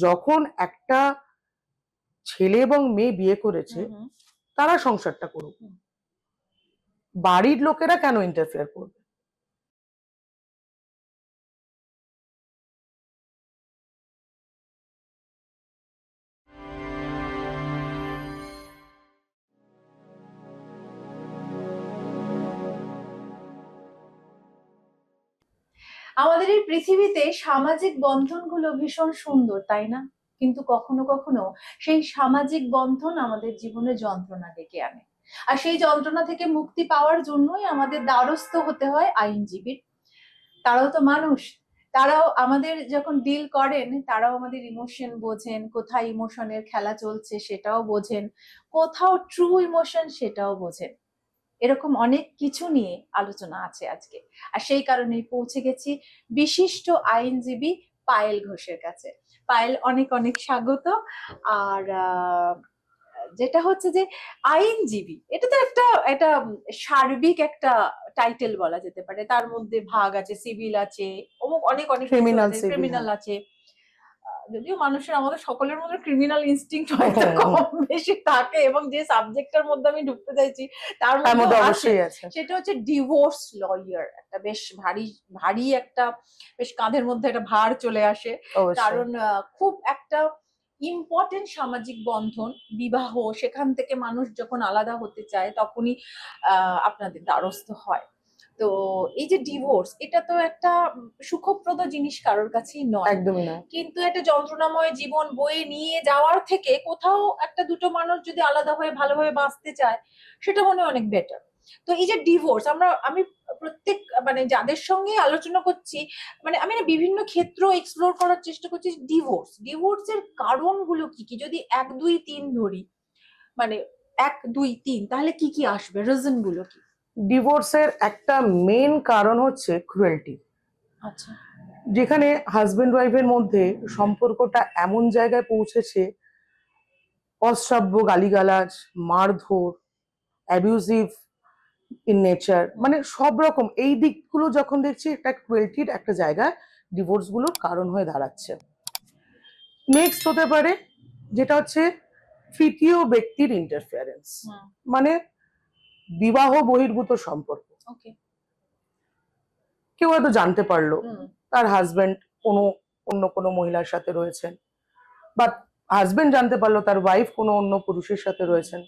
যখন একটা ছেলে এবং মেয়ে বিয়ে করেছে তারা সংসারটা করুক, বাড়ির লোকেরা কেন ইন্টারফেয়ার করবে? আমাদের এই পৃথিবীতে সামাজিক বন্ধনগুলো ভীষণ সুন্দর, তাই না? কিন্তু কখনো কখনো সেই সামাজিক বন্ধন আমাদের জীবনে যন্ত্রণা ডেকে আনে। আর সেই যন্ত্রণা থেকে মুক্তি পাওয়ার জন্যই আমাদের দ্বারস্থ হতে হয় আইনজীবীর। তারাও তো মানুষ, তারাও আমাদের যখন ডিল করেন তারাও আমাদের ইমোশন বোঝেন, কোথায় ইমোশনের খেলা চলছে সেটাও বোঝেন, কোথাও ট্রু ইমোশন সেটাও বোঝেন। এরকম অনেক কিছু নিয়ে আলোচনা আছে আজকে। আর সেই কারণেই পৌঁছে গেছি বিশিষ্ট আইনজীবী পায়েল ঘোষের কাছে। পায়েল, অনেক অনেক স্বাগত। আর যেটা হচ্ছে যে আইনজীবী, এটা তো একটা সার্বিক একটা টাইটেল বলা যেতে পারে। তার মধ্যে ভাগ আছে, সিভিল আছে, অনেক অনেক ক্রিমিনাল আছে। যদিও মানুষের, আমাদের সকলের মধ্যে ক্রিমিনাল ইনস্টিংক্ট হয়তো কম বেশি থাকে, এবং যে সাবজেক্টের মধ্যে আমি ঢুকতে চাইছি তার মধ্যে অবশ্যই আছে। সেটা হচ্ছে ডিভোর্স লয়ার। একটা বেশ ভারী ভারী একটা, বেশ কাঁধের মধ্যে একটা ভার চলে আসে, কারণ খুব একটা ইম্পর্টেন্ট সামাজিক বন্ধন বিবাহ। সেখান থেকে মানুষ যখন আলাদা হতে চায় তখনই আপনাদের দ্বারস্থ হয়। তো এই যে ডিভোর্স, এটা তো একটা সুখপ্রদ জিনিস কারোর কাছেই নয়, একদমই নয়। কিন্তু একটা যন্ত্রণাময় জীবন বয়ে নিয়ে যাওয়ার থেকে কোথাও একটা দুটো মানুষ যদি আলাদা হয়ে ভালোভাবে বাঁচতে চায়, সেটা মনে হয় অনেক বেটার। তো এই যে ডিভোর্স, আমি প্রত্যেক মানে যাদের সঙ্গে আলোচনা করছি, মানে আমি না বিভিন্ন ক্ষেত্র এক্সপ্লোর করার চেষ্টা করছি। ডিভোর্সের কারণগুলো কি কি, যদি 1 2 3 ধরি, মানে 1 2 3, তাহলে কি কি আসবে, রিজন গুলো কি? ডিভোর্সের একটা মেন কারণ হচ্ছে ক্রুয়েলটি। আচ্ছা। যেখানে হাজবেন্ড ওয়াইফের মধ্যে সম্পর্কটা এমন জায়গায় পৌঁছেছে, অশ্রাব্য গালিগালাজ, মারধর, অ্যাবিউজিভ ইন নেচার, মানে সব রকম এই দিকগুলো যখন দেখছি, একটা ক্রুয়েলটির একটা জায়গায় ডিভোর্স গুলোর কারণ হয়ে দাঁড়াচ্ছে। নেক্সট হতে পারে যেটা হচ্ছে তৃতীয় ব্যক্তির ইন্টারফিয়ারেন্স, মানে বিবাহ বহির্ভূত সম্পর্ক। কেউ হয়তো জানতে পারলো তার হাজবেন্ড অন্য কোনো মহিলার সাথে রয়েছেন, বা হাজবেন্ড জানতে পারলো তার ওয়াইফ কোনো অন্য পুরুষের সাথে রয়েছেন।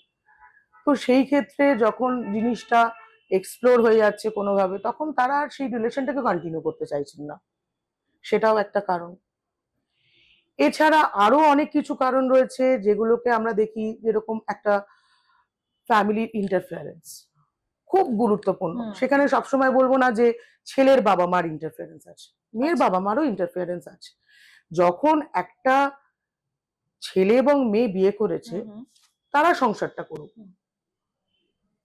তো সেই ক্ষেত্রে যখন জিনিসটা এক্সপ্লোর হয়ে যাচ্ছে কোনোভাবে, তখন তারা আর সেই রিলেশনটাকে কন্টিনিউ করতে চাইছেন না, সেটাও একটা কারণ। এছাড়া আরো অনেক কিছু কারণ রয়েছে যেগুলোকে আমরা দেখি, যেরকম একটা ফ্যামিলির ইন্টারফিয়ারেন্স খুব গুরুত্বপূর্ণ। সেখানে সবসময় বলবো না যে ছেলের বাবা মার ইন্টারফিয়ারেন্স আছে, মেয়ের বাবা মারও ইন্টারফিয়ারেন্স আছে। যখন একটা ছেলে এবং মেয়ে বিয়ে করেছে তারা সংসারটা করুক,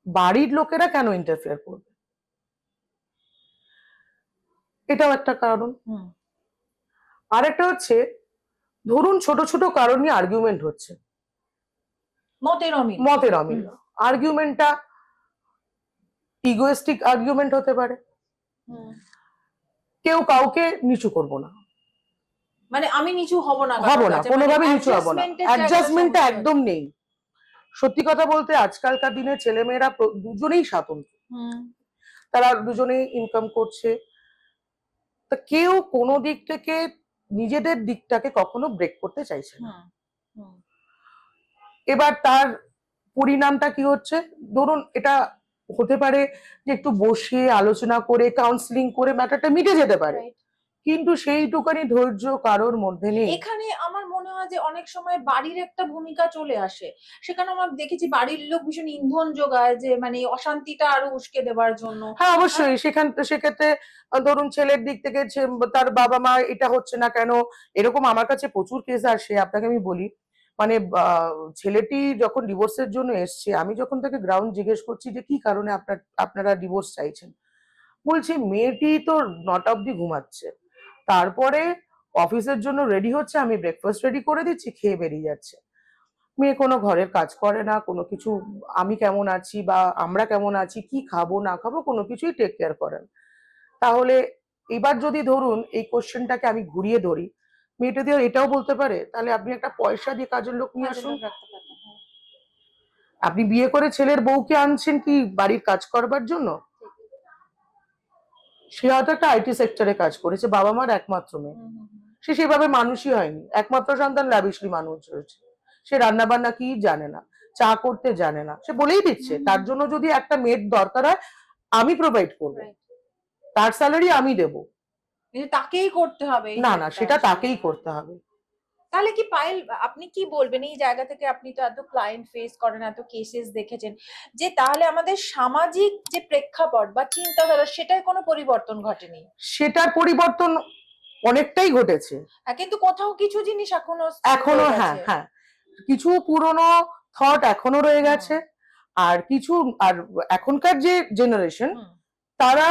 বাড়ির লোকেরা কেন ইন্টারফেয়ার করবে? এটাও একটা কারণ। আর একটা হচ্ছে, ধরুন ছোট ছোট কারণ নিয়ে আর্গুমেন্ট হচ্ছে, মতের অমিল। আর্গুমেন্টটা ইগোয়েস্টিক আর্গুমেন্ট হতে পারে, কেউ কাউকে নিচু করবো না, মানে আমি নিচু হব না, কোনোভাবে নিচু হবো না, অ্যাডজাস্টমেন্টটা একদম নেই। সত্যি কথা বলতে আজকালকার দিনে ছেলেমেয়েরা দুজনেই স্বাতন্ত্র, তারা দুজনেই ইনকাম করছে, তা কেউ কোনো দিক থেকে নিজেদের দিকটাকে কখনো ব্রেক করতে চাইছে না। এবার তার পরিণামটা কি হচ্ছে, ধরুন এটা হতে পারে যে একটু বসে আলোচনা করে কাউন্সিলিং করে ম্যাটারটা মিটে যেতে পারে, কিন্তু সেইটুকানি ধৈর্য কারোর মধ্যে নেই। এখানে আমার মনে হয় যে অনেক সময় বাড়ির একটা ভূমিকা চলে আসে। সেখানে আমরা দেখেছি বাড়ির লোক ভীষণ ইন্ধন যোগায়, যে মানে অশান্তিটা আরো উস্কে দেবার জন্য। হ্যাঁ অবশ্যই, সেক্ষেত্রে ধরুন ছেলের দিক থেকে তার বাবা মা এটা হচ্ছে না কেন, এরকম আমার কাছে প্রচুর কেস আসে। আপনাকে আমি বলি, মানে ছেলেটি যখন ডিভোর্সের জন্য এসছে, আমি যখন তাকে গ্রাউন্ড জিজ্ঞেস করছি যে কি কারণে আপনারা ডিভোর্স চাইছেন, বলছি মেয়েটি তো 9টা অব্দি ঘুমাচ্ছে, তারপরে অফিসের জন্য রেডি হচ্ছে, আমি ব্রেকফাস্ট রেডি করে দিচ্ছি, খেয়ে বেরিয়ে যাচ্ছে। মেয়ে কোনো ঘরের কাজ করে না, কোনো কিছু আমি কেমন আছি বা আমরা কেমন আছি, কি খাবো না খাবো, কোনো কিছুই টেক কেয়ার করেন। তাহলে এবার যদি ধরুন এই কোশ্চেনটাকে আমি ঘুরিয়ে ধরি, মেয়েটা দিয়ে এটাও বলতে পারে তাহলে আপনি একটা পয়সা দিয়ে কাজের লোক নিয়ে কাজের আসুন। লোক রাখতে পারতেন, হ্যাঁ। আপনি বিয়ে করে ছেলের বউকে আনছেন কি বাড়ির কাজ করবার জন্য? সে হয়তো একটা আইটি সেক্টরে কাজ করেছে, বাবা মার একমাত্র মেয়ে, হুম, হুম, হুম। সে সেভাবে মানুষই হয়নি, একমাত্র সন্তান ল্যাভিশলি মানুষ হয়েছে। সে রান্না বান্না কি জানে না, চা করতে জানে না, সে বলেই দিচ্ছে তার জন্য যদি একটা মেয়ের দরকার হয় আমি প্রোভাইড করবো, Right. তার স্যালারি আমি দেব। কিন্তু তাকেই করতে হবে এই না না, জবটা সেটা আসলে। তাকেই করতে হবে। তাহলে কি পায়েল, আপনি কি বলবেন এই জায়গা থেকে? আপনি তো এত ক্লায়েন্ট ফেস করেন, এত কেসেস দেখেছেন, যে তাহলে আমাদের সামাজিক যে প্রেক্ষাপট বা চিন্তাধারা সেটাই কোনো পরিবর্তন ঘটেনি? সেটার পরিবর্তন অনেকটাই ঘটেছে। কিন্তু কোথাও কিছু জিনিস এখনো এখনো রয়ে হ্যাঁ গেছে। হ্যাঁ, কিছু পুরনো থট এখনো রয়ে হুম। গেছে। আর কিছু, আর এখনকার যে জেনারেশন হুম, তারা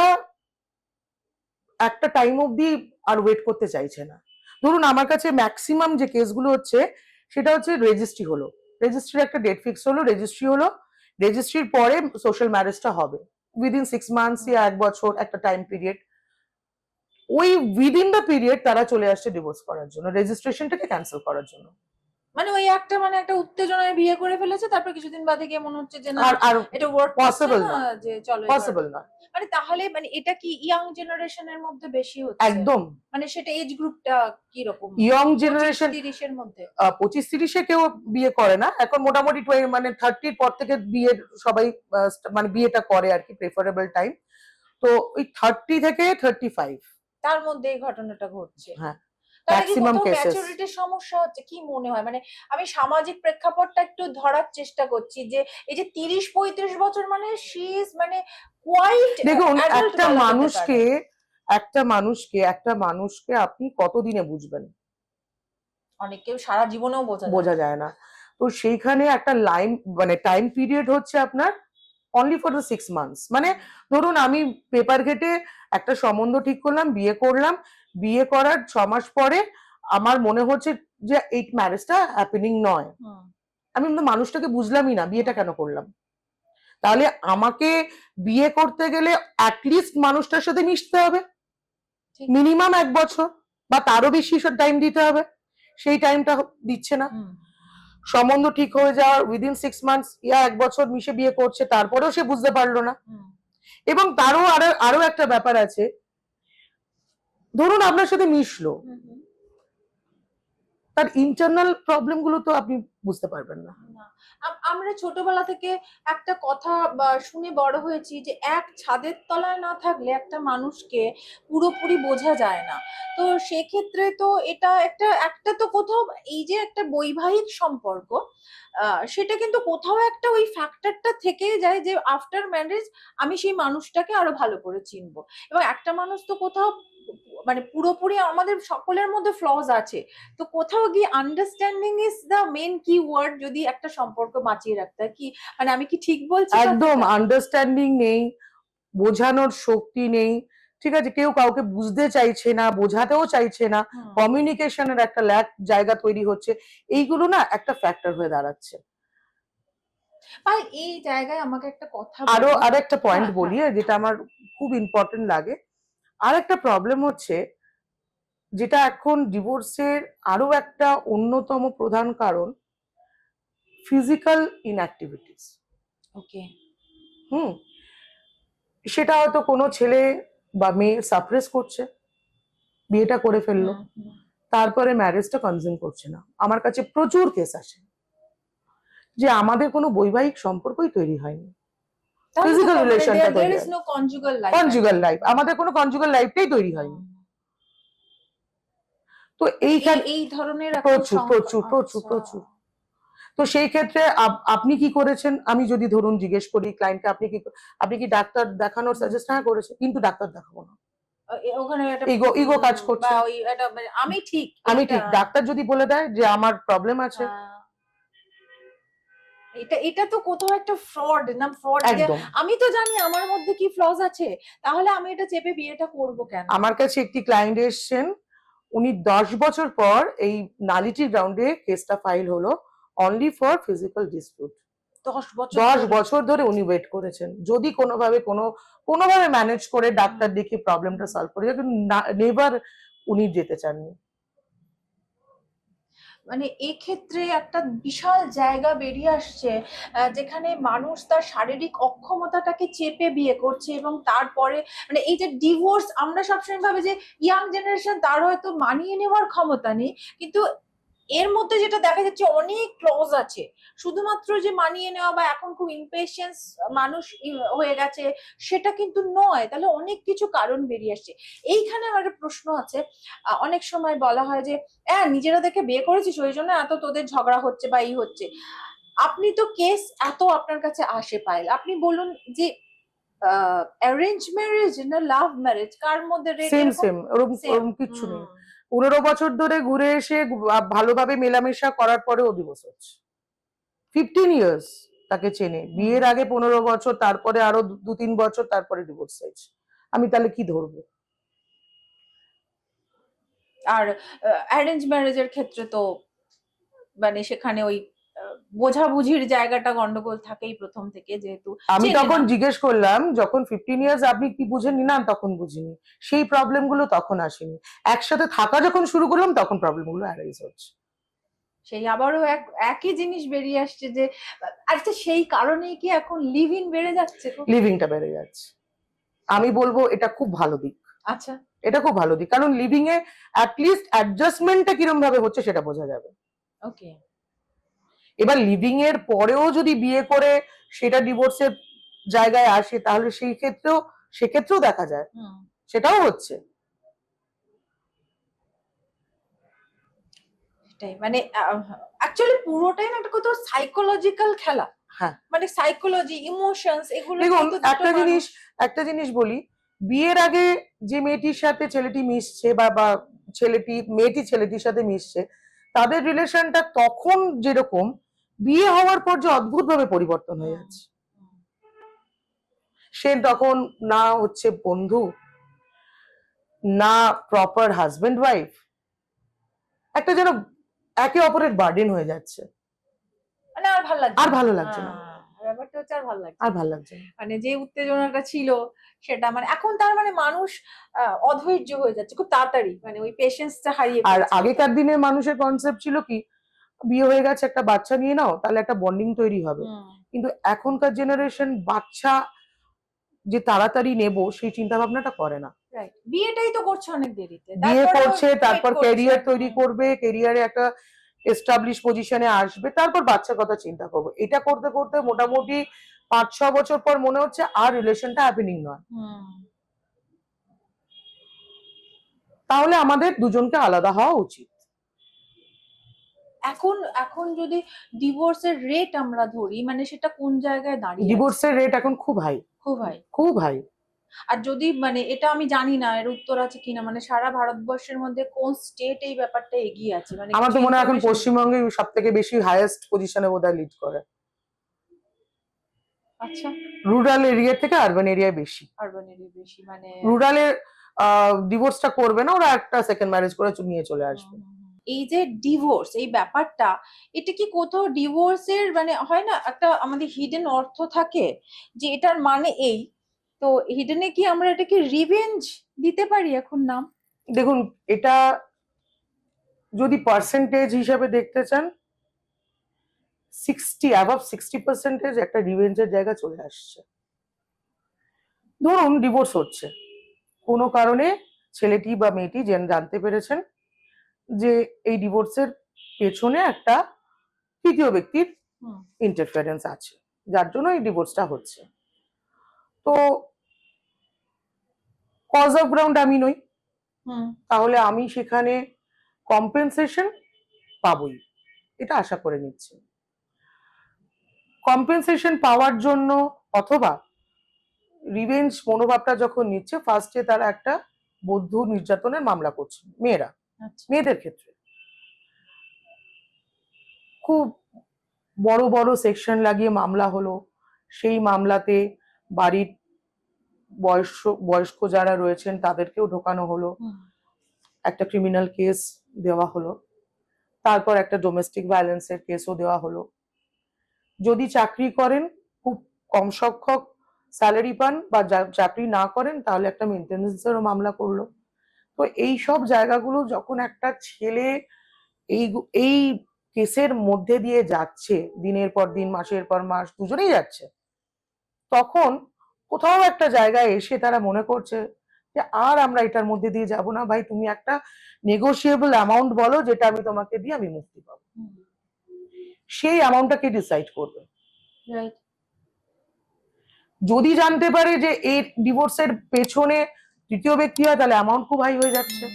একটা টাইম অবধি আর ওয়েট করতে চাইছে না। ধরুন আমার কাছে ম্যাক্সিমাম যে কেসগুলো হচ্ছে সেটা হচ্ছে রেজিস্ট্রি হলো, রেজিস্ট্রির একটা ডেট ফিক্স হলো, রেজিস্ট্রি হলো, রেজিস্ট্রির পরে সোশ্যাল ম্যারেজটা হবে উইদিন 6 মান্থস হুম। या 1 বছর একটা টাইম পিরিয়ড। ওই উইদিন দ্য পিরিয়ড তারা চলে আসছে ডিভোর্স করার জন্য, রেজিস্ট্রেশনটাকে ক্যান্সেল করার জন্য। মানে ওই একটা, মানে একটা উত্তেজনায় বিয়ে করে ফেলেছে, তারপর কিছুদিন বাদে গিয়ে মনে হচ্ছে যে না, আর আর এটা ওয়ার্ক করছে পসিবল না, না, যে চলো এবার। পসিবল না, মানে তাহলে মানে এটা কি ইয়াং জেনারেশনের মধ্যে বেশি হচ্ছে? একদম। মানে সেটা এজ গ্রুপটা কি রকম? ইয়ং জেনারেশন 25-30 এর মধ্যে? 25-30-এ কেউ বিয়ে করে না এখন, মোটামুটি মানে 30-র পর থেকে বিয়ের সবাই মানে বিয়েটা করে আর কি, প্রেফারেবল টাইম তো ওই 30 থেকে 35। তার মধ্যে এই ঘটনাটা ঘটছে। হ্যাঁ, তাহলে কি ম্যাক্সিমাম কোথাও কেসেস। ম্যাচুরিটির সমস্যা হচ্ছে কি মনে হয়? মানে আমি সামাজিক প্রেক্ষাপটটা একটু ধরার চেষ্টা করছি, যে এই যে 30-35 বছর মানে শি ইজ মানে কোয়াইট দেখুন অ্যাডাল্ট একটা বলা যেতে মানুষকে, পারে। একটা মানুষকে আপনি কতদিনে বুঝবেন? অনেকেও সারা জীবনেও বোঝা বোঝা যায় না। যায় না। তো সেইখানে একটা লাইন মানে টাইম পিরিয়ড হচ্ছে আপনার অনলি ফর দ্য 6 মান্থস। মানে ধরুন আমি পেপার ঘেটে একটা সম্বন্ধ ঠিক করলাম, বিয়ে করলাম, বিয়ে করার 6 মাস পরে আমার মনে হচ্ছে যে এই ম্যারেজটা হ্যাপেনিং নয়, হুম। আমি কিন্তু মানুষটাকে বুঝলামই না, বিয়েটা কেন করলাম? তাহলে আমাকে বিয়ে করতে গেলে অ্যাটলিস্ট মানুষটার সাথে মিশতে হবে ঠিক। মিনিমাম 1 বছর বা তারও বেশি টাইম দিতে হবে, সেই টাইমটা দিচ্ছে না। হুম। সম্বন্ধ ঠিক হয়ে যাওয়ার উইদিন 6 মান্থস ইয়া 1 বছর মিশে বিয়ে করছে, তারপরেও সে বুঝতে পারলো না। হুম। এবং তারও আরো একটা ব্যাপার আছে, ধরুন আপনার সাথে মিশলো, হুম, হুম। তার ইন্টারনাল প্রবলেম গুলো তো আপনি বুঝতে পারবেন না। না। আমরা ছোটবেলা থেকে একটা কথা শুনে বড় হয়েছি, যে এক ছাদের তলায় না থাকলে একটা মানুষকে পুরোপুরি বোঝা যায় না। তো সেক্ষেত্রে তো এটা একটা একটা তো কোথাও, এই যে একটা বৈবাহিক সম্পর্ক, সেটা কিন্তু কোথাও একটা ওই ফ্যাক্টরটা থেকেই যায়, যে আফটার ম্যারেজ আমি সেই মানুষটাকে আরো ভালো করে চিনবো। এবং একটা মানুষ তো কোথাও মানে পুরোপুরি, আমাদের সকলের মধ্যে ফ্লজ আছে, তো কোথাও গিয়ে আন্ডারস্ট্যান্ডিং ইজ দ্য মেন কি ওয়ার্ড, যদি একটা সম্পর্ক বাঁচিয়ে রাখতে হয়। কি মানে আমি কি ঠিক বলছি একদম কথাটা? আন্ডারস্ট্যান্ডিং নেই, বোঝানোর শক্তি নেই, ঠিক আছে, কেউ কাউকে বুঝতে চাইছে না, বোঝাতেও চাইছে না, হুম। কমিউনিকেশনের একটা ল্যাক জায়গা তৈরি হচ্ছে, এইগুলো না একটা ফ্যাক্টর হয়ে দাঁড়াচ্ছে। ভাই এই জায়গায় আমাকে একটা কথা আরো বলুন। একটা পয়েন্ট হ্যাঁ, বলি হ্যাঁ। যেটা আমার খুব ইম্পর্টেন্ট লাগে। আর একটা প্রবলেম হচ্ছে, যেটা এখন ডিভোর্সের আরো একটা অন্যতম প্রধান কারণ, ফিজিক্যাল ইনঅ্যাক্টিভিটিস। ওকে। হুম, সেটা হয়তো কোনো ছেলে বা মেয়ে সাপ্রেস করছে, বিয়েটা করে ফেললো, তারপরে ম্যারেজটা কনজিউম করছে না। আমার কাছে প্রচুর কেস আসে যে আমাদের কোনো বৈবাহিক সম্পর্কই তৈরি হয়নি, ফিজিক্যাল রিলেশনটা দেয়ার তৈরি ইজ হয়, no conjugal life. Conjugal life, আমাদের কোনো কনজুগাল লাইফটাই তৈরি হয়নি। তো এইখানে এই ধরনের এখন প্রচুর প্রচুর প্রচুর আচ্ছা। প্রচুর। তো সেই ক্ষেত্রে আপনি কি করেছেন, আমি যদি ধরুন জিজ্ঞেস করি ক্লায়েন্টকে, আপনি কি ডাক্তার দেখানোর সাজেস্ট? হ্যাঁ করেছে, কিন্তু ডাক্তার দেখাবো না, ওখানে একটা ইগো কাজ বা করছে। ওই একটা মানে আমি ঠিক আমি এইটা। ঠিক, ডাক্তার যদি বলে দেয় যে আমার প্রবলেম আছে, এটা এটা তো কোথাও একটা ফ্রড না, ফ্রড। একদম। আমি তো জানি আমার মধ্যে কি ফ্লজ আছে, তাহলে আমি এটা চেপে বিয়েটা করব কেন? আমার কাছে একটি ক্লায়েন্ট এসেছেন, উনি 10 বছর পর এই নালিটি গ্রাউন্ডে কেসটা ফাইল হলো, অনলি ফর ফিজিক্যাল ডিসপিউট। 10 বছর 10 বছর ধরে উনি ওয়েট করেছেন, যদি কোনোভাবে ম্যানেজ করে ডাক্তার দেখিয়ে প্রবলেমটা সলভ করে, কিন্তু নেভার উনি যেতে চাননি। মানে এক্ষেত্রে একটা বিশাল জায়গা বেরিয়ে আসছে, যেখানে মানুষ তার শারীরিক অক্ষমতাটাকে চেপে বিয়ে করছে, এবং তারপরে মানে এই যে ডিভোর্স, আমরা সবসময় ভাবে যে ইয়াং জেনারেশন তার হয়তো মানিয়ে নেওয়ার ক্ষমতা নেই, কিন্তু এর মধ্যে যেটা দেখা যাচ্ছে অনেক ক্লজ আছে। শুধুমাত্র যে মানিয়ে নেওয়া বা এখন খুব ইমপেশেন্স মানুষ হয়ে গেছে সেটা কিন্তু নয়, তাহলে অনেক কিছু কারণ বেরিয়ে আসছে। এইখানে আমার একটা প্রশ্ন আছে। অনেক সময় বলা হয় যে হ্যাঁ নিজেরা দেখে বিয়ে করেছিস ওই জন্য এত তোদের ঝগড়া হচ্ছে বা এই হচ্ছে। আপনি তো কেস এত আপনার কাছে আসে পাইল, আপনি বলুন যে অ্যারেঞ্জ ম্যারেজ না লাভ ম্যারেজ, কার মধ্যে রেট সেম এরকম? সেম, ওরকম সেম। ওরকম কিচ্ছু নেই। 15 বছর ধরে ঘুরে এসে ভালোভাবে মেলামেশা করার পরেও ডিভোর্স হচ্ছে। 15 ইয়ার্স তাকে চেনে, বিয়ের আগে 15 বছর, তারপরে আরো 2-3 বছর, তারপরে ডিভোর্স চাইছে। আমি তাহলে কি ধরবো? আর অ্যারেঞ্জ ম্যারেজের ক্ষেত্রে তো মানে সেখানে ওই বোঝাবুঝির জায়গাটা গন্ডগোল থাকেই প্রথম থেকে, যেহেতু আমি চেনে তখন না। জিজ্ঞেস করলাম, যখন 15 ইয়ার্স আপনি কি বুঝেননি? না, তখন বুঝিনি। সেই প্রবলেম গুলো তখন আসেনি। একসাথে থাকা যখন শুরু করলাম তখন প্রবলেম গুলো অ্যারাইজ হচ্ছে। সেই আবারও একই জিনিস বেরিয়ে আসছে যে আচ্ছা সেই কারণেই কি এখন লিভ ইন বেড়ে যাচ্ছে গো? লিভিংটা বেড়ে যাচ্ছে। আমি বলবো এটা খুব ভালো দিক। আচ্ছা। এটা খুব ভালো দিক, কারণ লিভিং এ অ্যাটলিস্ট অ্যাডজাস্টমেন্টটা কিরম ভাবে হচ্ছে সেটা বোঝা যাবে। ওকে। এবার লিভিং এর পরেও যদি বিয়ে করে সেটা ডিভোর্সের জায়গায় আসে, তাহলে সেক্ষেত্রেও দেখা যায়, সেটাও হচ্ছে। সেটাই মানে অ্যাকচুয়ালি পুরোটাই না একটা কত সাইকোলজিক্যাল খেলা। হ্যাঁ, মানে সাইকোলজি, ইমোশনস, এগুলো দেখুন নিয়ে তো দুটো মানুষ। একটা জিনিস বলি, বিয়ের আগে যে মেয়েটির সাথে ছেলেটি মিশছে বা মেয়েটি ছেলেটির সাথে মিশছে, তাদের রিলেশনটা তখন যেরকম, বিয়ে হওয়ার পর যে অদ্ভুত ভাবে পরিবর্তন হয়ে যাচ্ছে। সে তখন না হচ্ছে বন্ধু, না প্রপার হাজবেন্ড ওয়াইফ, একটা যেন একে অপরের বার্ডেন হয়ে যাচ্ছে। মানে আর ভাল লাগছে আর না। ভালো লাগছে না, ব্যাপারটা হচ্ছে আর ভাল লাগছে আর না। ভালো লাগছে না। মানে যে উত্তেজনাটা ছিল সেটা মানে এখন তার মানে মানুষ অধৈর্য হয়ে যাচ্ছে খুব তাড়াতাড়ি, মানে ওই পেশেন্সটা হারিয়ে আর ফেলছে। আগেকার দিনের মানুষের কনসেপ্ট ছিল কি, বিয়ে হয়ে গেছে, একটা বাচ্চা নিয়ে নাও, তাহলে একটা বন্ডিং তৈরি হবে। কিন্তু এখনকার জেনারেশন বাচ্চা যে তাড়াতাড়ি নেব সেই চিন্তা ভাবনাটা করে না। রাইট, বিয়েটাই তো করছে অনেক দেরিতে, বিয়ে তারপরে করছে, তারপর ওয়েট করছে। ক্যারিয়ার তৈরি করবে, ক্যারিয়ারে একটা এস্টাবলিশ পজিশনে আসবে, তারপর বাচ্চার কথা চিন্তা করবো। এটা করতে করতে মোটামুটি 5-6 বছর পর মনে হচ্ছে আর রিলেশনটা হ্যাপেনিং নয়। তাহলে আমাদের দুজনকে আলাদা হওয়া উচিত। এখন এখন যদি ডিভোর্সের রেট আমরা ধরি, মানে সেটা কোন জায়গায় দাঁড়িয়ে আছে? ডিভোর্সের রেট এখন খুব হাই, খুব হাই। খুব হাই। আর যদি মানে এটা আমি জানি না এর উত্তর আছে কিনা, মানে সারা ভারতবর্ষের মধ্যে কোন স্টেট এই ব্যাপারটা এগিয়ে আছে, মানে আমার তো কিছু মনে হয় এখন information? পশ্চিমবঙ্গে সব থেকে বেশি হাইয়েস্ট পজিশনে বোধহয় লিড করে। আচ্ছা। রুরাল এরিয়া থেকে আরবান এরিয়ায় বেশি। আরবান এরিয়া বেশি মানে? রুরালে ডিভোর্সটা করবে না, ওরা একটা সেকেন্ড ম্যারেজ করে নিয়ে চলে আসবে। এই যে ডিভোর্স এই ব্যাপারটা, এটা কি কোথাও ডিভোর্সের মানে হয় না একটা আমাদের হিডেন অর্থ থাকে যে এটার মানে এই, তো হিডেনে কি আমরা এটাকে রিভেঞ্জ দিতে পারি এখন নাম? দেখুন, এটা যদি পার্সেন্টেজ হিসাবে দেখতে চান, 60% একটা রিভেঞ্জের জায়গা চলে আসছে। ধরুন ডিভোর্স হচ্ছে, কোনো কারণে ছেলেটি বা মেয়েটি জানতে পেরেছেন যে এই ডিভোর্সের পেছনে একটা তৃতীয় ব্যক্তির ইন্টারফারেন্স আছে, যার জন্য এই ডিভোর্সটা হচ্ছে। তো কজ অফ গ্রাউন্ড আমি নই, তাহলে আমি সেখানে কম্পেনসেশন পাবই, এটা আশা করে নিচ্ছি। কম্পেনসেশন পাওয়ার জন্য অথবা রিভেঞ্জ মনোভাবটা যখন নিচ্ছে, ফার্স্টে তারা একটা বৌদ্ধ নির্যাতনের মামলা করছে মেয়েরা, মেয়েদের ক্ষেত্রে খুব বড় বড় সেকশন লাগিয়ে মামলা হলো। সেই মামলাতে বাড়ির বয়স্ক যারা রয়েছেন তাদেরকেও ঢোকানো হলো, একটা ক্রিমিনাল কেস দেওয়া হলো, তারপর একটা ডোমেস্টিক ভায়োলেন্সের কেসও দেওয়া হলো। যদি চাকরি করেন খুব কম সংখ্যক স্যালারি পান, বা চাকরি না করেন তাহলে একটা মেনটেন্যান্সেরও মামলা করলো। তো এই সব জায়গাগুলো যখন একটা ছেলে এই এই কেসের মধ্যে দিয়ে যাচ্ছে, দিনের পর দিন, মাসের পর মাস, দুজনেই যাচ্ছে, তখন কোথাও একটা জায়গায় এসে তারা মনে করছে যে আর আমরা এটার মধ্যে দিয়ে যাব না। ভাই, তুমি একটা নেগোশিয়েবল অ্যামাউন্ট বলো যেটা আমি তোমাকে দিয়ে আমি মুক্তি পাবো। সেই অ্যামাউন্টটাকে ডিসাইড করবে। রাইট। যদি জানতে পারে যে এই ডিভোর্সের পেছনে তৃতীয় ব্যক্তি হয়, তাহলে অ্যামাউন্ট খুব হাই হয়ে যাচ্ছে।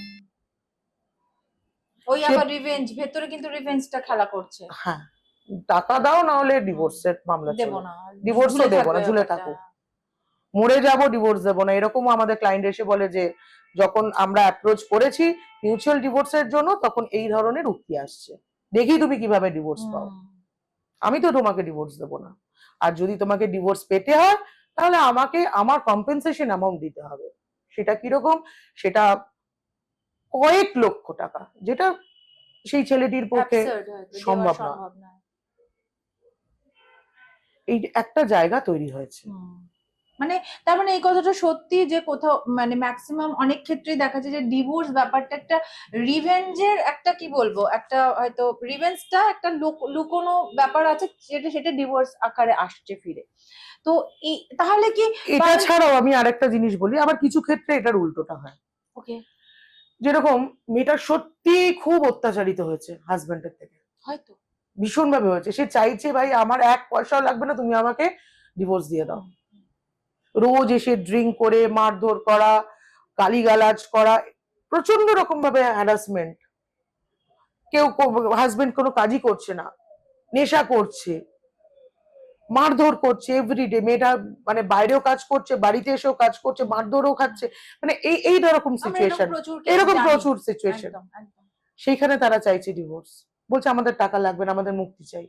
ওই আবার রিভেঞ্জ, ভেতরে কিন্তু রিভেঞ্জটা খেলা করছে। হ্যাঁ, টাকা দাও, না হলে ডিভোর্সের মামলা দেব চলবে। না, ডিভোর্সও দেবো না, ঝুলে ব্যাপারটা। থাকো, মরে যাবো, ডিভোর্স দেবো না। এরকমও আমাদের ক্লায়েন্ট এসে বলে যে যখন আমরা অ্যাপ্রোচ করেছি মিউচুয়াল ডিভোর্সের জন্য, তখন এই ধরনের উক্তি আসছে, দেখি তুমি কিভাবে ডিভোর্স পাও, আমি তো তোমাকে ডিভোর্স দেবো না। আর যদি তোমাকে ডিভোর্স পেতে হয়, তাহলে আমাকে আমার কম্পেনসেশন অ্যামাউন্ট দিতে হবে। সেটা কিরকম? সেটা কয়েক লক্ষ টাকা, যেটা সেই ছেলেটির পক্ষে Absurd হয়তো, দেওয়া সম্ভব না। সম্ভব না। এই একটা জায়গা তৈরি হয়েছে। মানে তার মানে এই কথাটা সত্যি যে কোথাও মানে ম্যাক্সিমাম অনেক ক্ষেত্রেই দেখা যায় যে ডিভোর্স ব্যাপারটা একটা রিভেঞ্জের একটা কি বলবো, একটা হয়তো রিভেঞ্জটা একটা লুকোনো ব্যাপার আছে, সেটা ডিভোর্স আকারে আসছে ফিরে। তো এই তাহলে কি এটা ছাড়াও আমি আরেকটা জিনিস বলি, আবার কিছু ক্ষেত্রে এটার উল্টোটা হয়। ওকে। যেরকম মেয়েটা সত্যি খুব অত্যাচারিত হয়েছে হাজবেন্ডের থেকে, হয়তো ভীষণ ভাবে হয়েছে, সে চাইছে ভাই আমার এক পয়সাও লাগবে না, তুমি আমাকে ডিভোর্স দিয়ে দাও। রোজ এসে ড্রিঙ্ক করে মারধর করা, গালিগালাজ করা, প্রচন্ড রকম ভাবে হ্যারাসমেন্ট, কেউ হাজবেন্ড কোনো কাজই করছে না, নেশা করছে, মারধর করছে এভরিডে, মেয়েটা মানে বাইরেও কাজ করছে, বাড়িতে এসেও কাজ করছে, মারধরও খাচ্ছে, মানে এই রকম সিচুয়েশন, এরকম প্রচুর সিচুয়েশন। সেইখানে তারা চাইছে ডিভোর্স, বলছে আমাদের টাকা লাগবে না, আমাদের মুক্তি চাই।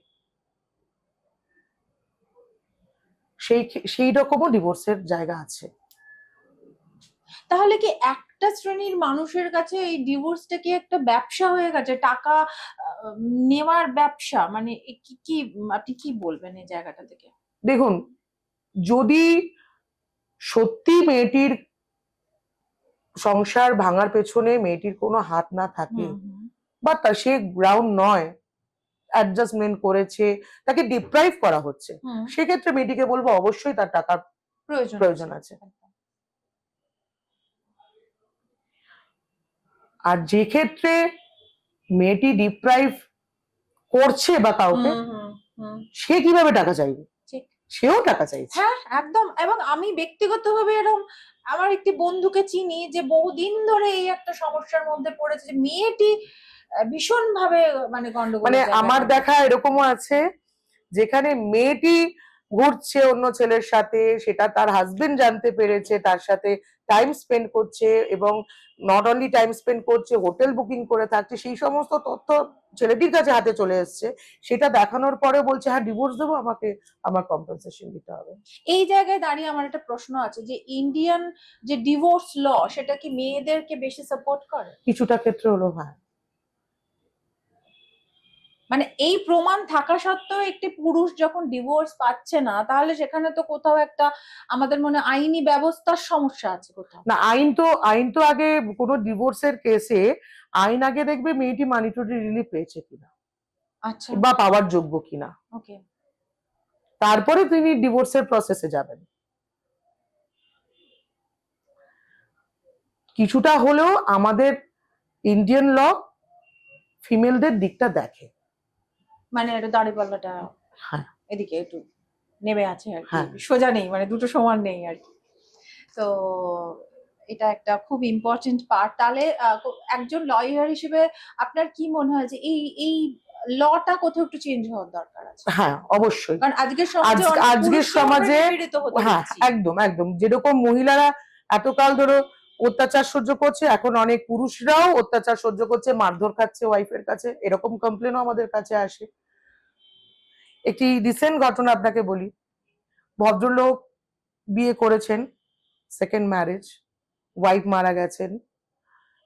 সেই রকমও ডিভোর্সের জায়গা আছে। তাহলে কি একটা শ্রেণীর মানুষের কাছে এই ডিভোর্সটা কি একটা ব্যবসা হয়ে গেছে, টাকা নেওয়ার ব্যবসা? মানে কি আপনি কি বলবেন এই জায়গাটা থেকে? দেখুন, যদি সত্যি মেয়েটির সংসার ভাঙার পেছনে মেয়েটির কোনো হাত না থাকে, বা তা সে গ্রাউন্ড নয়, অ্যাডজাস্টমেন্ট করেছে, তাকে ডিপ্রাইভ করা হচ্ছে, সেক্ষেত্রে মেয়েটিকে বলবো অবশ্যই তার টাকার প্রয়োজন আছে। আর যে ক্ষেত্রে মেয়েটি ডিপ্রাইভ করছে বা কাউকে, সে কিভাবে টাকা চাইবে? সেও টাকা চাইছে। হ্যাঁ, একদম। এবং আমি ব্যক্তিগতভাবে এরকম আমার একটি বন্ধুকে চিনি যে বহুদিন ধরে এই একটা সমস্যার মধ্যে পড়েছে, যে মেয়েটি ভীষণ ভাবে মানে গন্ডগোল, মানে আমার দেখা এরকমও আছে যেখানে মেয়েটি ঘুরছে অন্য ছেলের সাথে, সেটা তার হাজবেন্ড জানতে পেরেছে, তার সাথে টাইম স্পেন্ড করছে, এবং নট অনলি টাইম স্পেন্ড করছে, হোটেল বুকিং করে থাকছে, সেই সমস্ত তথ্য ছেলেটির কাছে হাতে চলে এসছে। সেটা দেখানোর পরে বলছে হ্যাঁ ডিভোর্স দেবো, আমাকে আমার কম্পেনসেশন দিতে হবে। এই জায়গায় দাঁড়িয়ে আমার একটা প্রশ্ন আছে যে ইন্ডিয়ান যে ডিভোর্স ল, সেটা কি মেয়েদেরকে বেশি সাপোর্ট করে? কিছুটা ক্ষেত্রে হলো, হ্যাঁ। মানে এই প্রমাণ থাকা সত্ত্বেও একটি পুরুষ যখন ডিভোর্স পাচ্ছে না, তাহলে সেখানে তো কোথাও একটা আমাদের মনে আইনি ব্যবস্থার সমস্যা আছে কোথাও। না, আইন তো আগে কোনো ডিভোর্সের কেসে আইন আগে দেখবে মেয়েটি মানিটরি রিলিফ পেয়েছে কিনা, আচ্ছা, বা পাওয়ার যোগ্য কিনা, ওকে। তারপরে তিনি ডিভোর্সের প্রসেসে যাবেন। কিছুটা হলেও আমাদের ইন্ডিয়ান ল ফিমেলদের দিকটা দেখে, মানে একটু দাড়িপাল্লাটা হ্যাঁ এদিকে একটু নেমে আছে আর কি, হ্যাঁ। সোজা নেই, মানে দুটো সমান নেই আর কি। তো এটা একটা খুব ইম্পর্টেন্ট পার্ট। তাহলে একজন লয়ার হিসেবে আপনার কি মনে হয় যে এই লটা কোথাও একটু চেঞ্জ হওয়ার দরকার আছে? হ্যাঁ, অবশ্যই। কারণ আজকের সমাজে আজকের সমাজে হ্যাঁ দেখছি। একদম যেরকম মহিলারা এতকাল ধরে অত্যাচার সহ্য করছে, এখন অনেক পুরুষরাও অত্যাচার সহ্য করছে, মারধর খাচ্ছে ওয়াইফের কাছে, এরকম কমপ্লেনও আমাদের কাছে আসে। একটি রিসেন্ট ঘটনা আপনাকে বলি। ভদ্রলোক বিয়ে করেছেন, সেকেন্ড ম্যারেজ, ওয়াইফ মারা গেছেন,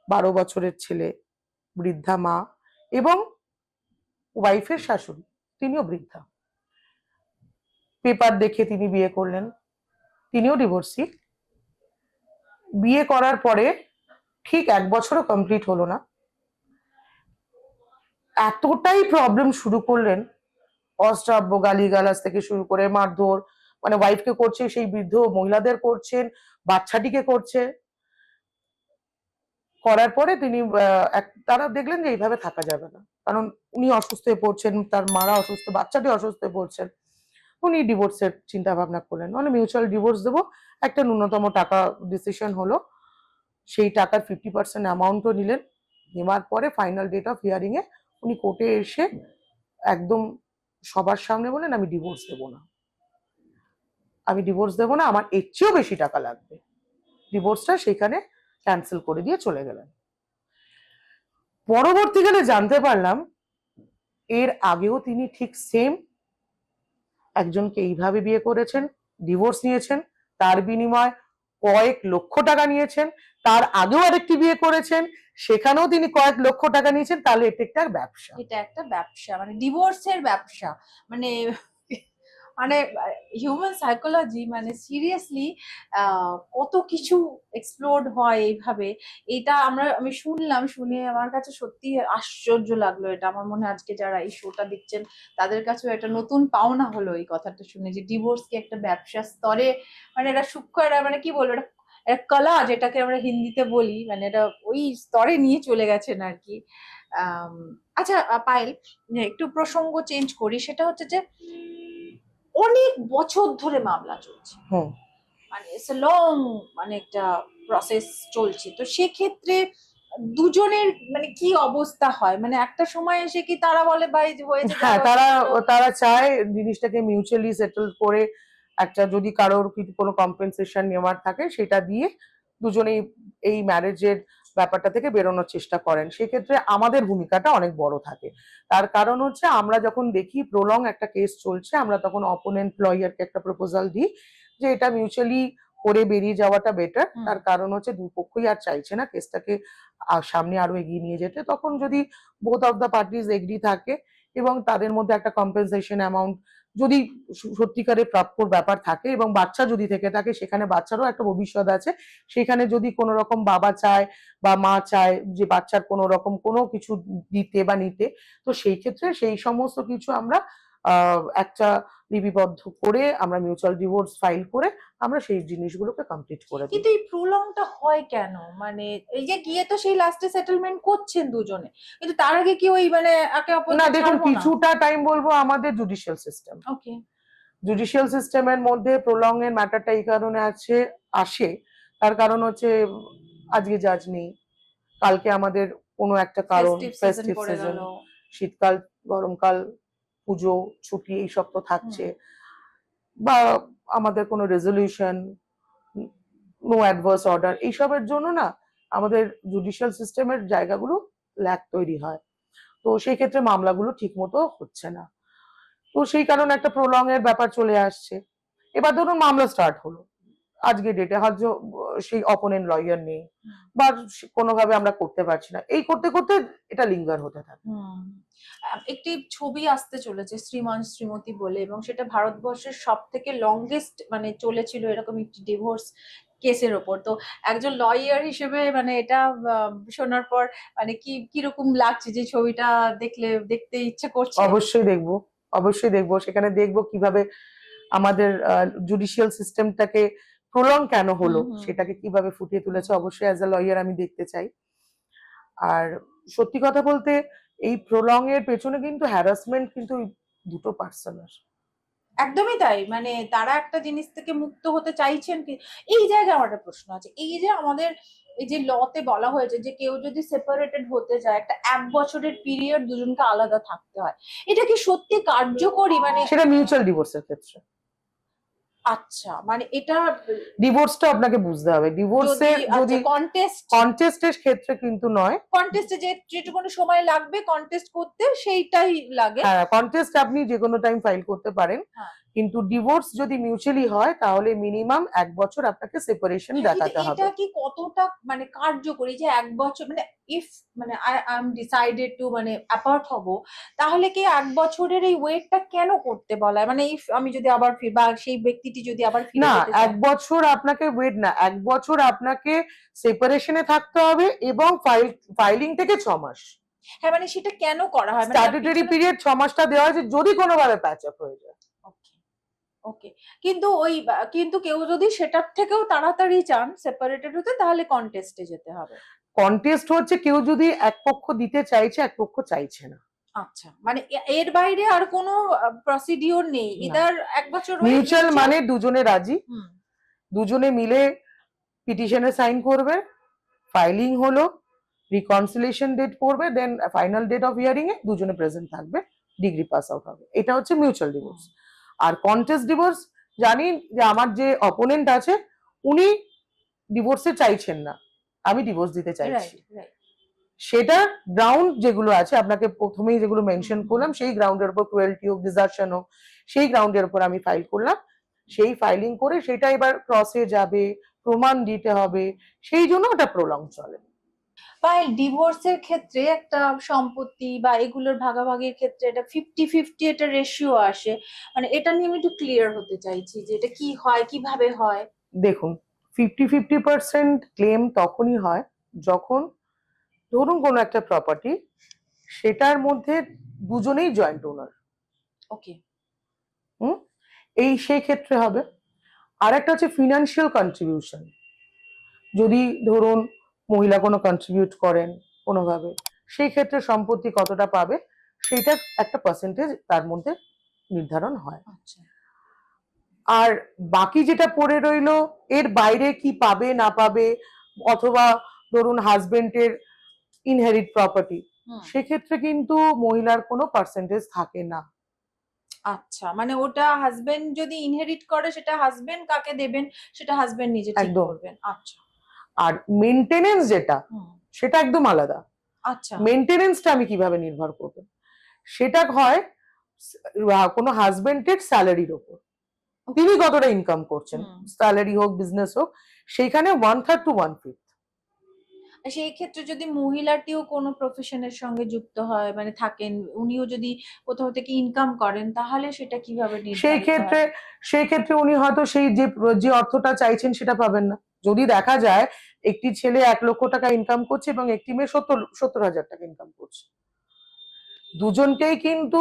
12 বছরের ছেলে, বৃদ্ধা মা, এবং ওয়াইফের শাশুড়ি, তিনিও বৃদ্ধা। পেপার দেখে তিনি বিয়ে করলেন, তিনিও ডিভোর্সি। বিয়ে করার পরে ঠিক 1 বছরও কমপ্লিট হলো না, এতটাই প্রবলেম শুরু করলেন, অশ্রাব্য গালিগালাজ থেকে শুরু করে মারধর, মানে ওয়াইফকে করছে, সেই বৃদ্ধ মহিলাদের করছেন, বাচ্চাটিকে করছে। করার পরে তিনি তারা দেখলেন যে এইভাবে থাকা যাবে না, কারণ উনি অসুস্থ হয়ে পড়ছেন, তার মারা অসুস্থ, বাচ্চাটি অসুস্থ হয়ে পড়ছেন। উনি ডিভোর্সের চিন্তা ভাবনা করলেন, মানে মিউচুয়াল ডিভোর্স দেবো। একটা ন্যূনতম টাকা ডিসিশন হলো, সেই টাকার 50% অ্যামাউন্টও নিলেন। নেওয়ার পরে ফাইনাল ডেট অফ হিয়ারিং এ উনি কোর্টে এসে একদম সবার সামনে বলেন, আমি ডিভোর্স দেবো না, আমি ডিভোর্স দেবো না, আমার এর চেয়েও বেশি টাকা লাগবে। ডিভোর্সটা সেখানে ক্যান্সেল করে দিয়ে চলে গেলেন। পরবর্তীকালে জানতে পারলাম এর আগেও তিনি ঠিক সেম একজনকে এইভাবে বিয়ে করেছেন, ডিভোর্স নিয়েছেন, তার বিনিময়ে কয়েক লক্ষ টাকা নিয়েছেন। তার আগেও আরেকটি বিয়ে করেছেন, সেখানেও তিনি কয়েক লক্ষ টাকা নিয়েছেন। তাহলে এটা একটা ব্যবসা। এটা একটা ব্যবসা, মানে ডিভোর্সের ব্যবসা, মানে মানে হিউম্যান সাইকোলজি, মানে সিরিয়াসলি কত কিছু এক্সপ্লোর হয় এইভাবে। এটা আমি শুনলাম, শুনে আমার কাছে সত্যি আশ্চর্য লাগলো। এটা আমার মনে হয় আজকে যারা এই শোটা দেখছেন তাদের কাছেও একটা নতুন পাওনা হলো এই কথাটা শুনে, যে ডিভোর্সকে একটা ব্যবসা স্তরে, মানে এটা সূক্ষ্ম, এটা মানে কি বলবো, এটা একটা কলা যেটাকে আমরা হিন্দিতে বলি, মানে এটা ওই স্তরে নিয়ে চলে গেছেন আর কি। আম, আচ্ছা পায়েল, একটু প্রসঙ্গ চেঞ্জ করি, সেটা হচ্ছে যে অনেক বছর ধরে মামলা চলছে, হুম। মানে ইটস এ লং, মানে একটা প্রসেস চলছে। তো সেক্ষেত্রে দুজনের মানে কি অবস্থা হয়, মানে একটা সময় এসে কি তারা বলে ভাই হয়েছে যা হ্যাঁ, হয়েছে তারা চলো? তারা চায় জিনিসটাকে মিউচুয়ালি সেটেল করে, একটা যদি কারোর কিছু কোনো কম্পেনসেশন নেওয়ার থাকে সেটা দিয়ে দুজনেই এই ম্যারেজের ব্যাপারটা থেকে বেরোনোর চেষ্টা করেন। সেক্ষেত্রে আমাদের ভূমিকাটা অনেক বড় থাকে। তার কারণ হচ্ছে আমরা যখন দেখি প্রলং একটা কেস চলছে, আমরা তখন অপোনেন্ট লয়ারকে একটা প্রপোজাল দিই যে এটা মিউচুয়ালি করে বেরিয়ে যাওয়াটা বেটার। তার কারণ হচ্ছে দুপক্ষই আর চাইছে না কেসটাকে সামনে আরো এগিয়ে নিয়ে যেতে। তখন যদি both of the parties agree থাকে এবং তাদের মধ্যে একটা কম্পেনসেশন অ্যামাউন্ট যদি সত্যিকারের প্রাপ্যর ব্যাপার থাকে, এবং বাচ্চা যদি থেকে থাকে, সেখানে বাচ্চারও একটা ভবিষ্যৎ আছে, সেখানে যদি কোনো রকম বাবা চায় বা মা চায় যে বাচ্চার কোনো রকম কোনো কিছু দিতে বা নিতে, তো সেই ক্ষেত্রে সেই সমস্ত কিছু আমরা একটা লিপিবদ্ধ করে আমরা মিউচুয়াল ডিভোর্স ফাইল করে আমরা সেই জিনিসগুলোকে কমপ্লিট করে দিই। কিন্তু এই প্রলংটা হয় কেন, মানে এই যে গিয়ে তো সেই লাস্টে সেটেলমেন্ট করছেন দুজনে, কিন্তু তার আগে কি ওই মানে একে না অপরকে দেখুন, ছাড়বো না? কিছুটা টাইম বলবো আমাদের জুডিশিয়াল সিস্টেম, ওকে। জুডিশিয়াল সিস্টেমের মধ্যে প্রলং এর ম্যাটারটা এই কারণে আসে, তার কারণ হচ্ছে আজকে জাজ নেই, কালকে আমাদের কোনো একটা কারণ, ফেস্টিভ সিজন ফেস্টিভ পড়ে সিজন, গেল। শীতকাল, গরমকাল, পুজো, ছুটি, এইসব তো থাকছে, বা আমাদের কোনো রেজলিউশন, নো অ্যাডভার্স অর্ডার, এইসবের জন্য না আমাদের জুডিশিয়াল সিস্টেমের জায়গাগুলো ল্যাক তৈরি হয়। তো সেই ক্ষেত্রে মামলাগুলো ঠিক মতো হচ্ছে না। তো সেই কারণে একটা প্রলং এর ব্যাপার চলে আসছে। এবার ধরুন মামলা স্টার্ট হলো, আজকে ডেটে হয়তো সেই অপোনেন্ট লয়ার নেই বা কোনোভাবে আমরা করতে পারছি না, এই করতে করতে এটা লিঙ্গার হতে থাকে। একটি ছবি আসতে চলেছে শ্রীমান শ্রীমতী বলে, এবং সেটা ভারতবর্ষের সব থেকে লংগেস্ট মানে চলেছিল এরকম একটি ডিভোর্স কেসের ওপর। তো একজন লয়ার হিসেবে মানে এটা শোনার পর মানে কিরকম লাগছে, যে ছবিটা দেখতে ইচ্ছে করছে? অবশ্যই দেখবো, অবশ্যই দেখবো, সেখানে দেখবো কিভাবে আমাদের জুডিশিয়াল সিস্টেমটাকে প্রলং কেন হলো সেটাকে কিভাবে ফুটিয়ে তুলেছে। অবশ্যই অ্যাজ আ লয়ার আমি দেখতে চাই। আর সত্যি কথা বলতে এই প্রলং এর পেছনে কিন্তু হ্যারাসমেন্ট কিন্তু দুটো পার্সনের। একদমই তাই, মানে তারা একটা জিনিস থেকে মুক্ত হতে চাইছেন কি? এই জায়গায় আমার একটা প্রশ্ন আছে, এই যে আমাদের এই যে লতে বলা হয়েছে যে কেউ যদি সেপারেটেড হতে যায় একটা 1 বছরের পিরিয়ড দুজনকে আলাদা থাকতে হয়, এটা কি সত্যি কার্যকরী? মানে সেটা মিউচুয়াল ডিভোর্সের ক্ষেত্রে। আচ্ছা, মানে এটা ডিভোর্সটা আপনাকে বুঝতে হবে, ডিভোর্সে যদি কন্টেস্টের ক্ষেত্রে কিন্তু নয়। কন্টেস্টে যেটুকুনি সময় লাগবে কন্টেস্ট করতে সেইটাই লাগে। হ্যাঁ, কন্টেস্ট আপনি যে কোনো টাইম ফাইল করতে পারেন, কিন্তু ডিভোর্স যদি মিউচুয়ালি হয় তাহলে মিনিমাম 1 বছর আপনাকে সেপারেশন দেখাতে হবে। এটা কি কতটা মানে কার্যকরী, যে 1 বছর মানে ইফ মানে আই এম ডিসাইডেড টু মানে অ্যাপার্ট হব, তাহলে কি 1 বছরের এই ওয়েটটা কেন করতে বলা হয়? মানে ইফ আমি যদি আবার বা সেই ব্যক্তিটি যদি আবার ফিরে না, যেতে চায়? 1 বছর আপনাকে ওয়েট না, 1 বছর আপনাকে সেপারেশনে থাকতে হবে এবং ফাইলিং থেকে 6 মাস। হ্যাঁ মানে সেটা কেন করা হয়, মানে তার স্ট্যাটুটরি পিছনে- পিরিয়ড 6 মাসটা দেওয়া হয়েছে যদি কোনোভাবে প্যাচ আপ হয়ে যায়। ওকে ওকে, কিন্তু কিন্তু কেউ যদি সেটার থেকেও তাড়াতাড়ি চান সেপারেটেড হতে, তাহলে কন্টেস্টে যেতে হবে। কন্টেস্ট হচ্ছে কেউ যদি এক পক্ষ দিতে চাইছে, এক পক্ষ চাইছে না। আচ্ছা, মানে এর বাইরে আর কোনো প্রসিডিওর নেই, না। ইদার 1 বছর মিউচুয়াল মানে দুজনে রাজি, হুম দুজনে মিলে পিটিশনে সাইন করবে, ফাইলিং হলো, রিকনসিলিয়েশন ডেট করবে, then final date of hearing এ দুজনে প্রেজেন্ট থাকবে, ডিগ্রি পাস আউট হবে। এটা হচ্ছে মিউচুয়াল ডিভোর্স। আর কন্টেস্ট ডিভোর্স জানি যে আমার যে অপোনেন্ট আছে উনি ডিভোর্সে চাইছেন না, আমি ডিভোর্স দিতে চাইছি, রাইট রাইট। সেটা গ্রাউন্ড যেগুলো আছে আপনাকে প্রথমেই যেগুলো মেনশন হুম। করলাম, সেই গ্রাউন্ডের উপর ক্রুয়েলটি হোক, ডিজার্শন হোক, সেই গ্রাউন্ডের উপর আমি ফাইল করলাম। সেই ফাইলিং করে সেটা এবার ক্রসে যাবে, প্রমাণ দিতে হবে, সেই জন্য ওটা প্রলং চলে। পায়েল, ডিভোর্সের ক্ষেত্রে একটা সম্পত্তি বা এগুলোর ভাগাভাগির ক্ষেত্রে এটা 50-50 এটা রেশিও আসে, মানে এটা নিয়ে আমি একটু ক্লিয়ার হতে চাইছি যে এটা কি হয়, কিভাবে হয়। দেখুন, 50-50% ক্লেম তখনই হয় যখন ধরুন কোনো একটা প্রপার্টি, সেটার মধ্যে দুজনেই জয়েন্ট ওনার, ওকে। হুম, এই সেই ক্ষেত্রে হবে। আর একটা হচ্ছে ফিনান্সিয়াল কন্ট্রিবিউশন, যদি ধরুন মহিলা কোনো কন্ট্রিবিউট করেন কোনোভাবে, সেই ক্ষেত্রে সম্পত্তি কতটা পাবে সেটা একটা পার্সেন্টেজ তার মধ্যে নির্ধারণ হয়। আচ্ছা। আর বাকি যেটা পড়ে রইলো এর বাইরে কি পাবে না পাবে, অথবা ধরুন হাজবেন্ডের ইনহেরিট প্রপার্টি, হুম। সেক্ষেত্রে কিন্তু মহিলার কোনো পার্সেন্টেজ থাকে না। আচ্ছা, মানে ওটা হাজবেন্ড যদি ইনহেরিট করে সেটা হাজবেন্ড কাকে দেবেন সেটা হাজবেন্ড নিজে ঠিক একদম। করবেন। আচ্ছা। আর মেনটেনেন্স যেটা, হুম। সেটা একদম আলাদা। আচ্ছা। মেনটেনেন্সটা আমি কিভাবে নির্ভর করবো, সেটা হয় কোনো হাজবেন্ডের স্যালারির ওপর, তিনি কতটা ইনকাম করছেন, হুম। স্যালারি হোক বিজনেস হোক, সেইখানে 1/3 to 1/5। সেই ক্ষেত্রে যদি মহিলাটিও কোনো প্রফেশনের সঙ্গে যুক্ত হয়, মানে থাকেন, উনিও যদি কোথাও থেকে ইনকাম করেন, তাহলে সেটা কিভাবে সেই নির্ধারিত ক্ষেত্রে হয়? সেই ক্ষেত্রে উনি হয়তো সেই যে যে অর্থটা চাইছেন সেটা পাবেন না। যদি দেখা যায় একটি ছেলে 1,00,000 টাকা ইনকাম করছে এবং একটি মেয়ে 70,000 টাকা ইনকাম করছে, দুজনকেই কিন্তু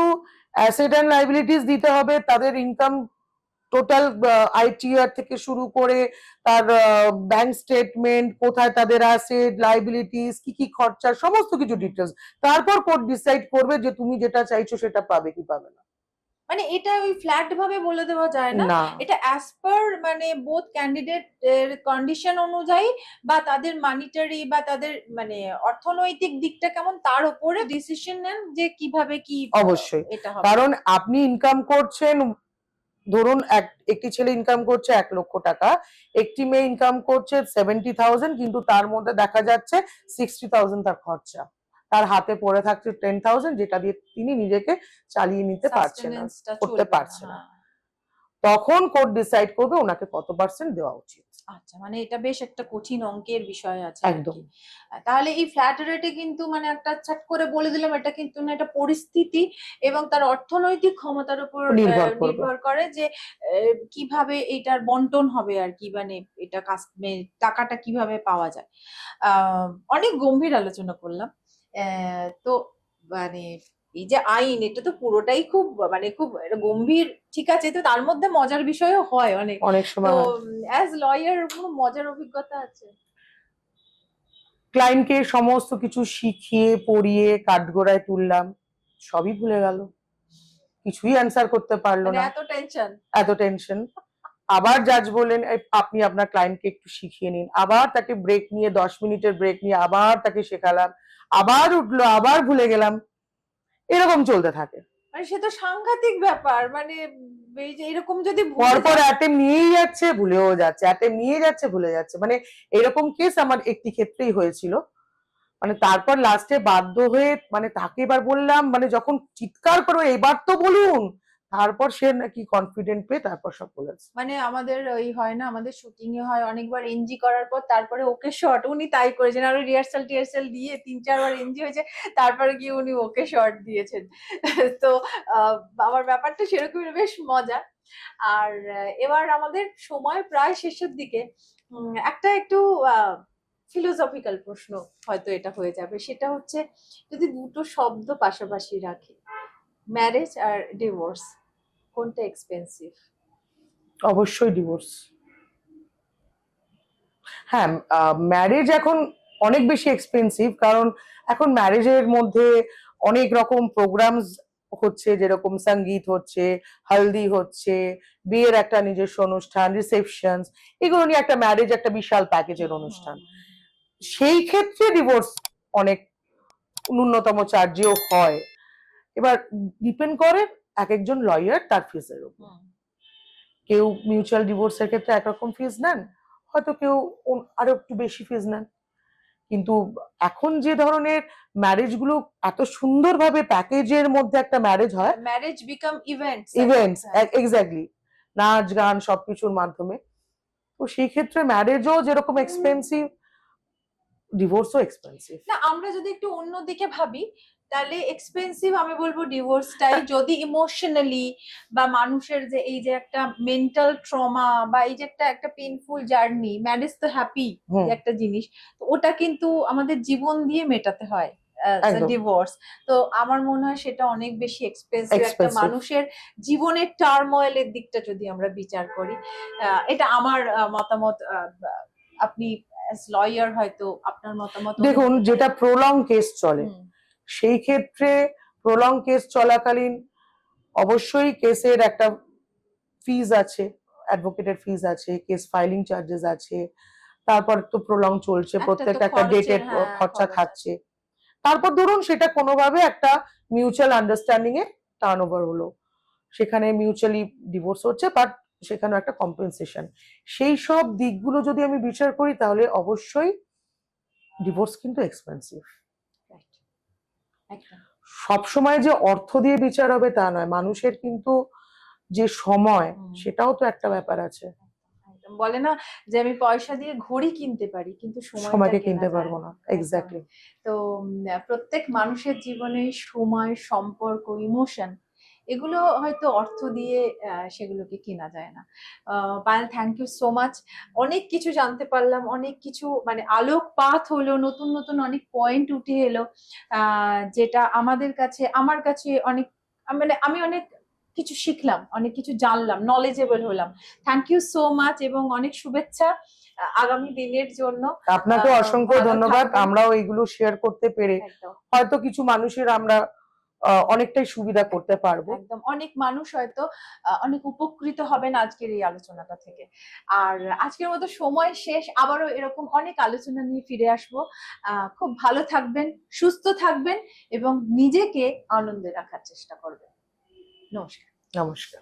অ্যাসেট অ্যান্ড লাইবিলিটিস দিতে হবে, তাদের ইনকাম টোটাল আইটিআর থেকে শুরু করে তার ব্যাংক স্টেটমেন্ট, কোথায় তাদের অ্যাসেট লাইবিলিটিস, কি কি খরচা, সমস্ত কিছু ডিটেলস। তারপর কোর্ট ডিসাইড করবে যে তুমি যেটা চাইছো সেটা পাবে কি পাবে না। মানে এটা ওই ফ্ল্যাট ভাবে বলে দেওয়া যায় না, না, এটা অ্যাজ পার মানে বোথ ক্যান্ডিডেট এর কন্ডিশন অনুযায়ী বা তাদের মানিটারি বা তাদের মানে অর্থনৈতিক দিকটা কেমন তার উপরে ডিসিশন নেন যে কিভাবে কি অবশ্যই। এটা হবে। কারণ আপনি ইনকাম করছেন, ধরুন একটি ছেলে ইনকাম করছে 1,00,000 টাকা, একটি মেয়ে ইনকাম করছে 70,000, কিন্তু তার মধ্যে দেখা যাচ্ছে 60,000 তার খরচা, তার হাতে পড়ে থাকছে 10,000, যেটা দিয়ে তিনি নিজেকে চালিয়ে নিতে পারছে না, সাস্টেনেন্সটা করতে চলবে না, পারছে না। হ্যাঁ। তখন কোর্ট ডিসাইড করবে ওনাকে কত পার্সেন্ট দেওয়া উচিত। আচ্ছা, মানে এটা বেশ একটা কঠিন অঙ্কের বিষয় আছে আর একদম। কি। তাহলে এই ফ্ল্যাট রেটে কিন্তু মানে একটা ছাট করে বলে দিলাম, এটা কিন্তু না, এটা পরিস্থিতি এবং তার অর্থনৈতিক ক্ষমতার উপর নির্ভর করবে। নির্ভর করে যে কিভাবে এটার বন্টন হবে আর কি, মানে এটা টাকাটা কিভাবে পাওয়া যায়। অনেক গম্ভীর আলোচনা করলাম। তো মানে এই যে আইন, এটা তো পুরোটাই খুব মানে খুব একটা গম্ভীর, ঠিক আছে, তো তার মধ্যে মজার বিষয়ও হয় অনেক। অনেক তো সময় অ্যাজ লয়ার কোনো মজার অভিজ্ঞতা আছে? ক্লায়েন্টকে সমস্ত কিছু শিখিয়ে পড়িয়ে কাঠগড়ায় তুললাম, সবই ভুলে গেল, কিছুই অ্যান্সার করতে পারলো মানে না, এত টেনশন? এত টেনশন। আবার জাজ বললেন আপনি আপনার ক্লায়েন্টকে একটু শিখিয়ে নিন, আবার তাকে ব্রেক নিয়ে 10 মিনিটের ব্রেক নিয়ে আবার তাকে শেখালাম, আবার উঠলো, আবার ভুলে গেলাম, এরকম চলতে থাকে। মানে সে তো সাংঘাতিক ব্যাপার, মানে এই যে এরকম যদি পরপর অ্যাটেম্প নিয়েই যাচ্ছে, ভুলেও যাচ্ছে, অ্যাটেম্প নিয়ে যাচ্ছে, ভুলে যাচ্ছে, মানে এরকম কেস আমার একটি ক্ষেত্রেই হয়েছিল। মানে তারপর লাস্টে বাধ্য হয়ে মানে তাকে এবার বললাম, মানে যখন চিৎকার করো এবার তো বলুন, তারপর সে নাকি কনফিডেন্ট পেয়ে তারপর সব বলেছে। মানে আমাদের ওই হয় না, আমাদের শুটিং এ হয় অনেকবার এনজি করার পর তারপরে ওকে শট, উনি তাই করেছেন, আর রিহার্সাল টিহার্সাল দিয়ে 3-4 বার এনজি হয়েছে, তারপরে গিয়ে উনি ওকে শট দিয়েছেন। তো আমার ব্যাপারটা সেরকমই বেশ মজা। আর এবার আমাদের সময় প্রায় শেষের দিকে, একটা একটু ফিলোসফিক্যাল প্রশ্ন হয়তো এটা হয়ে যাবে, সেটা হচ্ছে যদি দুটো শব্দ পাশাপাশি রাখি, ম্যারেজ আর ডিভোর্স, কোনটা এক্সপেন্সিভ? অবশ্যই ডিভোর্স। হ্যাঁ, ম্যারেজ এখন অনেক বেশি এক্সপেন্সিভ, কারণ এখন ম্যারেজের মধ্যে অনেক রকম প্রোগ্রামস হচ্ছে, যেরকম সঙ্গীত হচ্ছে, হলদি হচ্ছে, বিয়ের একটা নিজস্ব অনুষ্ঠান, রিসেপশন, এগুলো নিয়ে একটা ম্যারেজ একটা বিশাল প্যাকেজের অনুষ্ঠান। সেই ক্ষেত্রে ডিভোর্স অনেক ন্যূনতম চার্জেও হয়। এবার ডিপেন্ড করে এক একজন লয়ার তার ফিজের উপর। কেউ মিউচুয়াল ডিভোর্সের ক্ষেত্রে একরকম ফিজ নেন, হয়তো কেউ আরো একটু বেশি ফিজ নেন। কিন্তু এখন যে ধরনের ম্যারেজ গুলো এত সুন্দরভাবে প্যাকেজের মধ্যে একটা ম্যারেজ হয়, ম্যারেজ বিকাম ইভেন্টস, এক্স্যাক্টলি, নাচ গান সবকিছুর মাধ্যমে, তো সেই ক্ষেত্রে ম্যারেজও যেরকম এক্সপেন্সিভ, ডিভোর্সও এক্সপেন্সিভ। না, আমরা যদি একটু অন্যদিকে ভাবি, তাহলে এক্সপেন্সিভ আমি বলবো ডিভোর্সটাই, যদি ইমোশনালি বা মানুষের যে এই যে একটা মেন্টাল ট্রমা বা এই যে একটা পেইনফুল জার্নি, ম্যারেজ তো হ্যাপি একটা জিনিস, তো ওটা কিন্তু আমাদের জীবন দিয়ে মেটাতে হয় ডিভোর্স। তো আমার মনে হয় সেটা অনেক বেশি এক্সপেন্সিভ একটা মানুষের জীবনের টার্ময়েলের দিকটা যদি আমরা বিচার করি। এটা আমার মতামত। আপনি লয়ার হয়তো আপনার মতামত। দেখুন, যেটা প্রলং কেস চলে, সেই ক্ষেত্রে প্রলং কেস চলাকালীন অবশ্যই কেসের একটা ফিজ আছে, অ্যাডভোকেটের ফিজ আছে, কেস ফাইলিং চার্জেস আছে, তারপর তো প্রলং চলছে, প্রত্যেকটা একটা ডেটের খরচা থাকছে। তারপর ধরুন সেটা কোনোভাবে একটা মিউচুয়াল আন্ডারস্ট্যান্ডিং এ টার্ন ওভার হলো, সেখানে মিউচুয়ালি ডিভোর্স হচ্ছে, বাট সেখানে একটা কম্পেনসেশন, সেই সব দিকগুলো যদি আমি বিচার করি, তাহলে অবশ্যই ডিভোর্স কিন্তু এক্সপেন্সিভ। সবসময় যে অর্থ দিয়ে বিচার হবে তা নয়, মানুষের কিন্তু যে সময়, সেটাও তো একটা ব্যাপার আছে। বলে না যে আমি পয়সা দিয়ে ঘড়ি কিনতে পারি, কিন্তু সময়কে কিনতে পারবো না। এক্স্যাক্টলি। তো প্রত্যেক মানুষের জীবনে সময়, সম্পর্ক, ইমোশন, এগুলো হয়তো অর্থ দিয়ে সেগুলোকে কেনা যায় না। Payel, thank you so much. অনেক কিছু জানতে পারলাম, অনেক কিছু মানে আলোকপাত হলো, নতুন নতুন অনেক পয়েন্ট উঠে এলো, যেটা আমাদের কাছে, আমার কাছে অনেক, মানে আমি অনেক কিছু শিখলাম, অনেক কিছু জানলাম, নলেজেবল হলাম। থ্যাংক ইউ সো মাচ এবং অনেক শুভেচ্ছা আগামী দিনের জন্য। আপনাকে অসংখ্য ধন্যবাদ। আমরাও এগুলো শেয়ার করতে পেরে হয়তো কিছু মানুষের আমরা অনেকটাই সুবিধা করতে পারবো। একদম, অনেক মানুষ হয়তো অনেক উপকৃত হবেন আজকের এই আলোচনাটা থেকে। আর আজকের মতো সময় শেষ, আবারও এরকম অনেক আলোচনা নিয়ে ফিরে আসবো। খুব ভালো থাকবেন, সুস্থ থাকবেন এবং নিজেকে আনন্দে রাখার চেষ্টা করবেন। নমস্কার। নমস্কার।